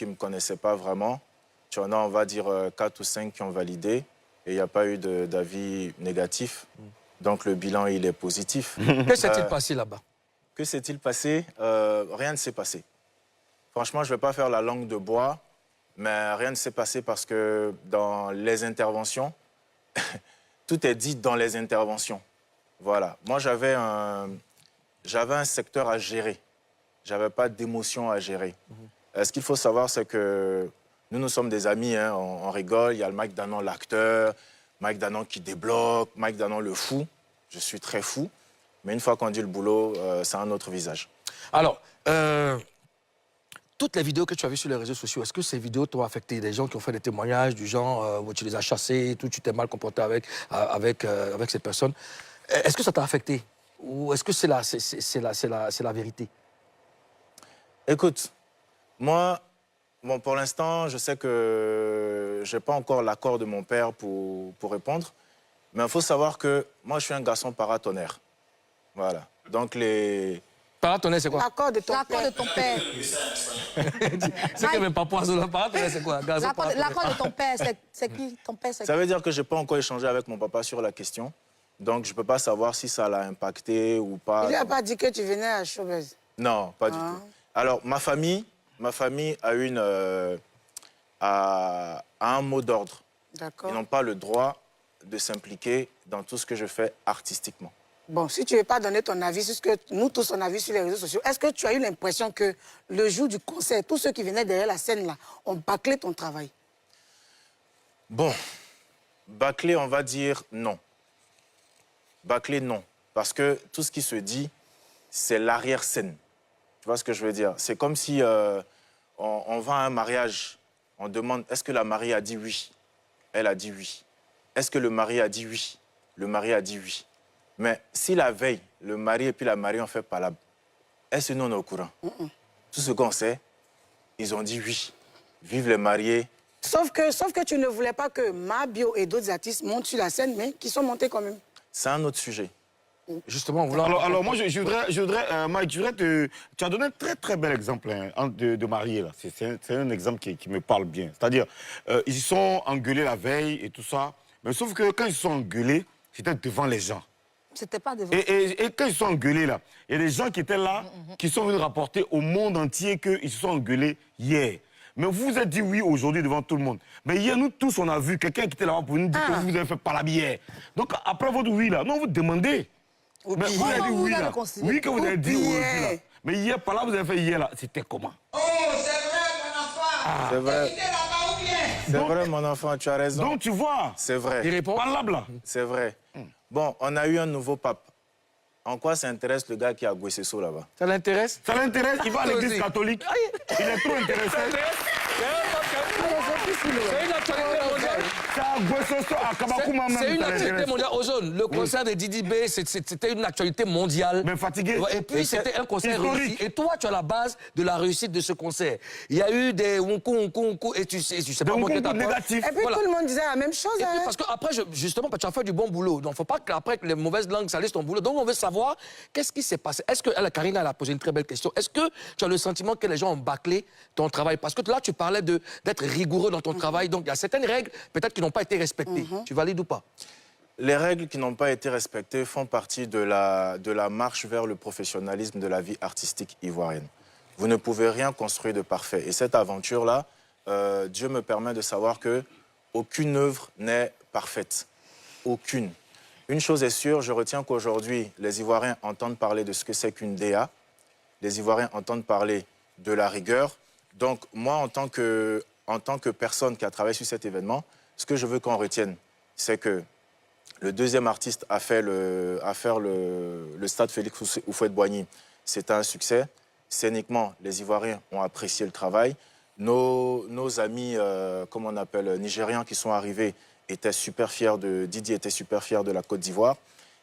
qui ne me connaissaient pas vraiment. Tu en as, on va dire, 4 ou 5 qui ont validé et il n'y a pas eu d'avis négatif. Donc le bilan, il est positif. Que s'est-il passé là-bas? Que s'est-il passé? Rien ne s'est passé. Franchement, je ne vais pas faire la langue de bois, mais rien ne s'est passé parce que dans les interventions, tout est dit dans les interventions. Voilà. Moi, j'avais un secteur à gérer. Je n'avais pas d'émotion à gérer. Ce qu'il faut savoir, c'est que nous sommes des amis, hein, on rigole. Il y a le Mike Danon, l'acteur, Mike Danon qui débloque, Mike Danon le fou. Je suis très fou. Mais une fois qu'on dit le boulot, c'est un autre visage. Alors, toutes les vidéos que tu as vues sur les réseaux sociaux, est-ce que ces vidéos t'ont affecté? Des gens qui ont fait des témoignages du genre où tu les as chassés, tout, tu t'es mal comporté avec ces personnes. Est-ce que ça t'a affecté? Ou est-ce que c'est la vérité? Écoute, moi, bon, pour l'instant, je sais que je n'ai pas encore l'accord de mon père pour répondre. Mais il faut savoir que moi, je suis un garçon paratonnerre. Voilà. Donc, les... Paratonnerre, c'est quoi? L'accord de ton père. C'est que mes papas sont là. Paratonnerre, c'est quoi? L'accord de ton père, c'est qui? Ton père, c'est qui? Ça veut dire que je n'ai pas encore échangé avec mon papa sur la question. Donc, je ne peux pas savoir si ça l'a impacté ou pas. Il n'a pas dit que tu venais à Showbiz. Non, pas du tout. Alors, ma famille a un mot d'ordre. D'accord. Ils n'ont pas le droit de s'impliquer dans tout ce que je fais artistiquement. Bon, si tu ne veux pas donner ton avis sur ce que nous tous on a vu sur les réseaux sociaux, est-ce que tu as eu l'impression que le jour du concert, tous ceux qui venaient derrière la scène là, ont bâclé ton travail? Bon, bâclé, on va dire non. Bâclé, non. Parce que tout ce qui se dit, c'est l'arrière-scène. Tu vois ce que je veux dire? C'est comme si on va à un mariage, on demande est-ce que la mariée a dit oui? Elle a dit oui. Est-ce que le mari a dit oui? Le mari a dit oui. Mais si la veille, le mari et puis la mariée ont fait palabre, est-ce que nous on est au courant? Tout ce qu'on sait, ils ont dit oui. Vive les mariés. Sauf que tu ne voulais pas que Mabio et d'autres artistes montent sur la scène, mais qui sont montés quand même. C'est un autre sujet. Justement, alors moi, je voudrais Mike, tu as donné un très très bel exemple hein, de mariés. C'est un exemple qui me parle bien. C'est-à-dire, ils se sont engueulés la veille et tout ça, mais sauf que quand ils se sont engueulés, c'était devant les gens. C'était pas devant. Et quand ils se sont engueulés là, il y a des gens qui étaient là, qui sont venus rapporter au monde entier qu'ils se sont engueulés hier. Mais vous vous êtes dit oui aujourd'hui devant tout le monde. Mais hier, nous tous, on a vu quelqu'un qui était là-bas pour nous dire que vous avez fait par la bière. Donc après votre oui là, non, vous demandez. Mais vous avez dit oui là. Oui que vous avez dit aujourd'hui là. Mais hier, par là, vous avez fait hier là. C'était comment? Oh, c'est vrai, mon enfant. C'est vrai. T'étais là-bas ou bien? C'est vrai, mon enfant, tu as raison. Donc tu vois. C'est vrai. il répond. Parlable là. C'est vrai. Bon, on a eu un nouveau pape. En quoi ça intéresse le gars qui a Gouessesso là-bas? Ça l'intéresse? Ça l'intéresse, il va à l'église catholique. Il est trop intéressé. C'est une actualité mondiale. C'est une actualité mondiale. Ozone, le concert de Didi B, c'était une actualité mondiale. Mais fatigué. Et puis c'était un concert historique. réussi. Et toi, tu as la base de la réussite de ce concert. Il y a eu des wonkou, et tu sais pas moi que t'as négatif. Et puis tout le monde disait la même chose. Et puis Hein. parce qu'après, justement, tu as fait du bon boulot. Donc, il ne faut pas qu'après que les mauvaises langues salissent ton boulot. Donc, on veut savoir qu'est-ce qui s'est passé. Est-ce que, Karina, elle a posé une très belle question. Est-ce que tu as le sentiment que les gens ont bâclé ton travail? Parce que là, tu parlais d'être rigoureux dans ton travail. Donc, il y a certaines règles, peut-être, qui n'ont pas été respectées. Tu valides ou pas? Les règles qui n'ont pas été respectées font partie de la marche vers le professionnalisme de la vie artistique ivoirienne. Vous ne pouvez rien construire de parfait. Et cette aventure-là, Dieu me permet de savoir que aucune œuvre n'est parfaite. Aucune. Une chose est sûre, je retiens qu'aujourd'hui, les Ivoiriens entendent parler de ce que c'est qu'une DA. Les Ivoiriens entendent parler de la rigueur. Donc, moi, en tant que personne qui a travaillé sur cet événement, ce que je veux qu'on retienne, c'est que le deuxième artiste à faire le stade Félix Houphouët-Boigny, c'est un succès. Scéniquement, les Ivoiriens ont apprécié le travail. Nos amis, comment on appelle, nigérians qui sont arrivés, étaient super fiers Didi était super fier de la Côte d'Ivoire.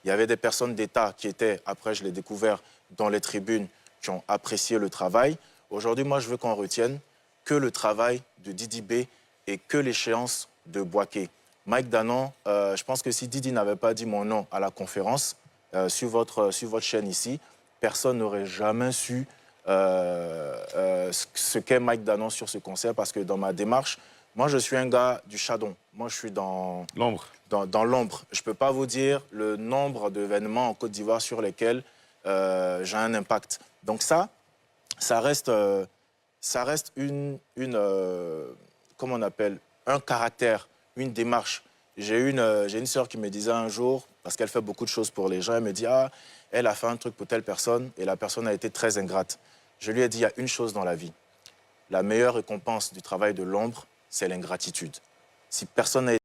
Il y avait des personnes d'État qui étaient, après je l'ai découvert, dans les tribunes, qui ont apprécié le travail. Aujourd'hui, moi, je veux qu'on retienne que le travail de Didi B et que l'échéance de Boaké. Mike Danon, je pense que si Didi n'avait pas dit mon nom à la conférence, sur votre chaîne ici, personne n'aurait jamais su ce qu'est Mike Danon sur ce concert, parce que dans ma démarche, moi, je suis un gars du shadow. Moi, je suis dans L'ombre. dans l'ombre. Je ne peux pas vous dire le nombre d'événements en Côte d'Ivoire sur lesquels j'ai un impact. Donc ça reste comment on appelle, un caractère, une démarche. J'ai une sœur qui me disait un jour, parce qu'elle fait beaucoup de choses pour les gens, elle me dit, ah, elle a fait un truc pour telle personne et la personne a été très ingrate. Je lui ai dit, il y a une chose dans la vie. La meilleure récompense du travail de l'ombre, c'est l'ingratitude. Si personne n'a